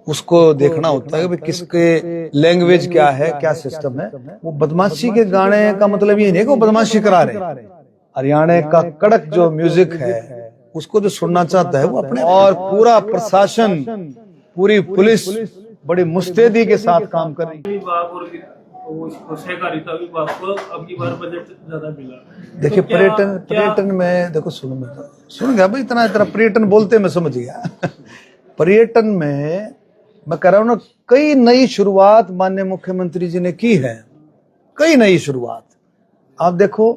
उसको देखना होता है कि भाई किसके लैंग्वेज क्या है, क्या सिस्टम है। वो बदमाशी के गाने का मतलब ये नहीं कि वो बदमाशी करा रहे हैं। हरियाणा का कड़क जो म्यूजिक है उसको जो सुनना चाहता है वो अपने, और पूरा प्रशासन, पूरी पुलिस बड़ी मुस्तैदी के साथ काम कर रही है। सहकारिता विभाग को अब की बार बजट ज्यादा मिला। देखिए पर्यटन में देखो, सुन गया भाई, इतना पर्यटन बोलते मैं समझ गया। पर्यटन में मैं कह रहा हूं ना, कई नई शुरुआत माननीय मुख्यमंत्री जी ने की है, कई नई शुरुआत। आप देखो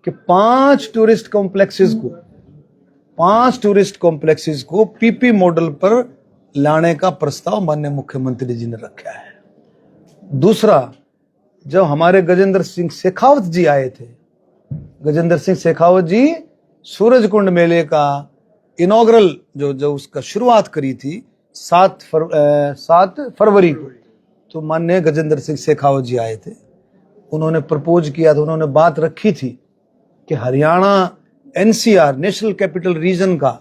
कि 5 टूरिस्ट कॉम्प्लेक्सेस को पीपी मॉडल पर लाने का प्रस्ताव माननीय मुख्यमंत्री जी ने रखा है। दूसरा, जब हमारे गजेंद्र सिंह शेखावत जी आए थे, गजेंद्र सिंह शेखावत जी सूरजकुंड मेले का इनॉग्रल जो उसका शुरुआत करी थी 7 फरवरी को, तो माननीय गजेंद्र सिंह शेखावत जी आए थे। उन्होंने प्रपोज किया था, उन्होंने बात रखी थी कि Haryana NCR national capital region का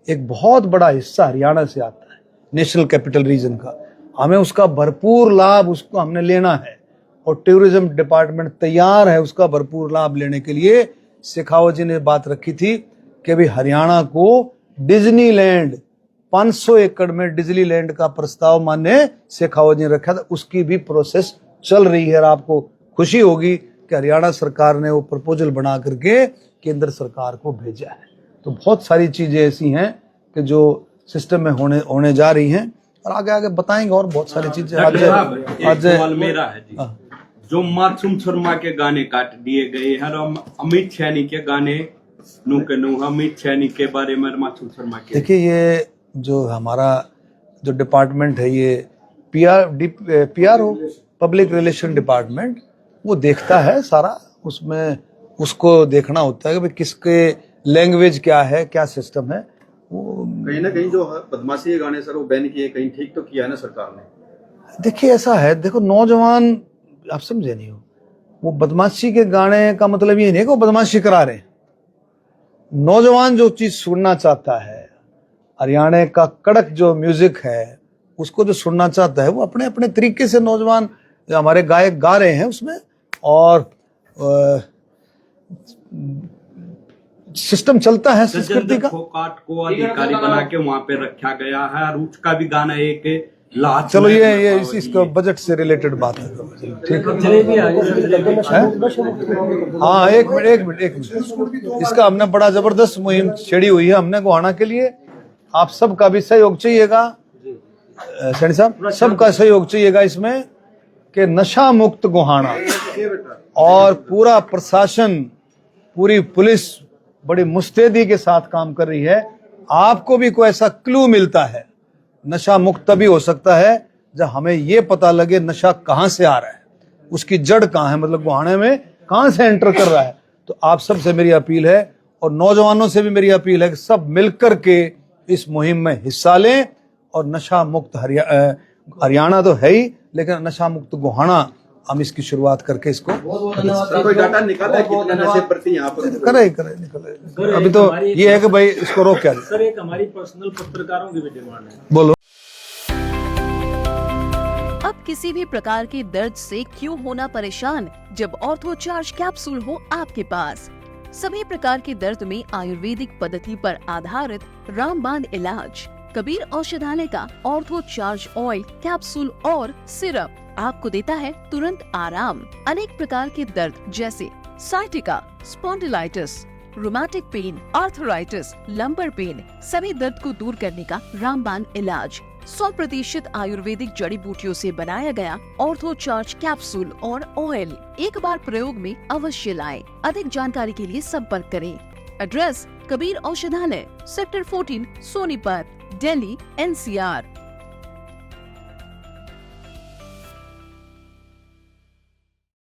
एक बहुत बड़ा हिस्सा हरियाणा से आता है, नेशनल कैपिटल रीजन का, हमें उसका भरपूर लाभ उसको हमने लेना है, और टूरिज्म डिपार्टमेंट तैयार है उसका भरपूर लाभ लेने के लिए। शेखावत जी ने बात रखी थी कि भाई हरियाणा को डिज्नीलैंड 500 एकड़ में डिज्नीलैंड का प्रस्ताव माननीय शेखावत जी ने रखा था, उसकी भी प्रोसेस चल रही है। और आपको खुशी होगी कि हरियाणा सरकार ने वो प्रपोजल बना करके केंद्र सरकार को भेजा है। तो बहुत सारी चीजें ऐसी हैं कि जो सिस्टम में होने जा रही हैं, और आगे आगे बताएंगे और बहुत सारी चीजें। आज मेरा है जी, जो मासूम शर्मा के गाने काट दिए गए हैं, अमित सैनी के गाने अमित सैनी के बारे में मासूम शर्मा के, देखिए ये जो हमारा जो डिपार्टमेंट है, ये पीआर हो, पब्लिक रिलेशन डिपार्टमेंट, वो देखता है सारा, उसमें उसको देखना होता है कि भाई किसके लैंग्वेज क्या है, क्या सिस्टम है। वो कहीं ना कहीं जो बदमाशी के गाने सर वो बैन किए, कहीं ठीक तो किया है ना सरकार ने। देखिए ऐसा है, देखो नौजवान, आप समझे नहीं हो, वो बदमाशी के गाने का मतलब ये नहीं कि वो बदमाशी करा रहे हैं। नौजवान जो चीज सुनना चाहता है, हरियाणा का कड़क जो म्यूजिक है उसको जो सुनना चाहता है, वो अपने अपने तरीके से नौजवान हमारे गायक गा रहे हैं उसमें, और सिस्टम चलता है संस्कृति का। फोकाट को अधिकारी बना के वहाँ पे रखा गया है, और उसका भी गाना एक लास्ट। चलो ये इसका बजट से रिलेटेड बात है, ठीक है। हाँ एक मिनट, इसका हमने बड़ा जबरदस्त मुहिम छेड़ी हुई है हमने गोहाना के लिए। आप सबका भी सहयोग चाहिएगा सैनी साहब, सबका सहयोग चाहिएगा इसमें, कि नशा मुक्त गोहाना, और पूरा प्रशासन, पूरी पुलिस बड़ी मुस्तैदी के साथ काम कर रही है। आपको भी कोई ऐसा क्लू मिलता है, नशा मुक्त तभी हो सकता है जब हमें ये पता लगे नशा कहाँ से आ रहा है, उसकी जड़ कहाँ है, मतलब गोहाने में कहाँ से एंटर कर रहा है। तो आप सबसे मेरी अपील है, और नौजवानों से भी मेरी अपील है कि सब मिलकर के इस मुहिम में हिस्सा लें, और नशा मुक्त हरियाणा तो है ही, लेकिन नशा मुक्त गोहाना हम इसकी शुरुआत करके इसको कोई डाटा निकाला है कितने नशे प्रति यहाँ पर करे। अभी तो ये है कि भाई इसको रोक क्या। सर एक हमारी पर्सनल पत्रकारों की भी डिमांड है। बोलो। अब किसी भी प्रकार के दर्द से क्यों होना परेशान, जब ऑर्थो चार्ज कैप्सूल हो आपके पास। सभी प्रकार के दर्द में आयुर्वेदिक पद्धति पर आधारित रामबाण इलाज। कबीर औषधालय का ऑर्थो चार्ज ऑयल, कैप्सूल और सिरप आपको देता है तुरंत आराम। अनेक प्रकार के दर्द जैसे sciatica, spondylitis, rheumatic pain, arthritis, lumbar pain, सभी दर्द को दूर करने का रामबाण इलाज। 100% आयुर्वेदिक जड़ी बूटियों से बनाया गया ऑर्थो चार्ज कैप्सूल और ऑयल एक बार प्रयोग में अवश्य लाएं। अधिक जानकारी के लिए संपर्क करें। एड्रेस: कबीर औषधालय, सेक्टर 14, सोनीपत, दिल्ली, NCR।